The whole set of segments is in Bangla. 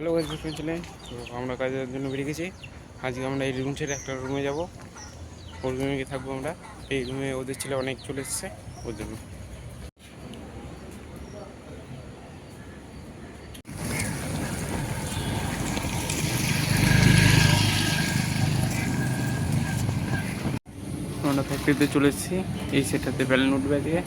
হ্যালো গাইস, বুঝতে ছিলেন তো আমরা কাজের জন্য বেরিয়ে গেছি। আজকে আমরা এই রুম ছেড়ে একটা রুমে যাব, ওর রুমে গিয়ে থাকবো আমরা। এই রুমে ওদের ছেলে অনেক চলে এসছে ওর জন্য। আমরা ফ্যাক্টরিতে চলে এসেছি, এই সেটটাতে ব্যালেন উঠবে দিয়ে।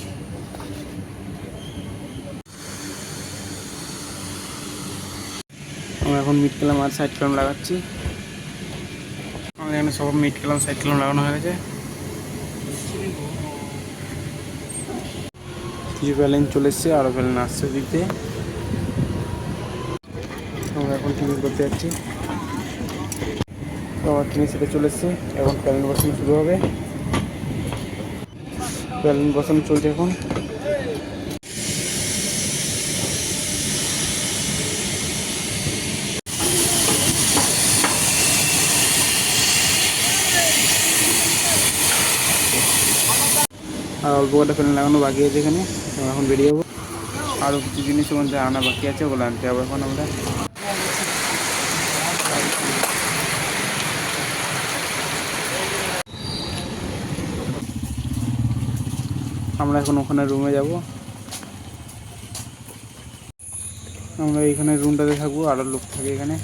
আমরা এখন মিড ক্যালাম আর সাইড ক্যালাম লাগাচ্ছি। আমাদের এখানে সব মিড ক্যালাম সাইড ক্যালাম লাগানো হয়ে গেছে। কিছু ব্যালেন চলে এসছে, আরও ব্যালেন আসছে দিতে। আমরা এখন টিভি করতে যাচ্ছি। তো আমার টিভি সেটে চলে এসছে, এখন প্যালেন বসানো শুরু হবে। প্যালেন বসানো চলছে এখন। আর অল্প কটা প্যালেন লাগানো বাকি আছে এখানে। এখন বেরিয়ে যাবো। আরও কিছু জিনিসের মধ্যে আনা বাকি আছে, ওগুলো আনতে যাবো এখন আমরা। আমরা এখন ওখানে রুমে যাব। আমরা এইখানে রুমটাতে থাকবো, আরও লোক থাকে এখানে।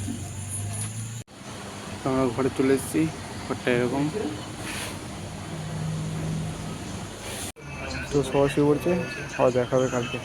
আমরা ঘরে চলে এসেছি, ঘরটা এরকম। তো সবাই শুয়ে পড়ছে, আবার দেখা হবে কালকে।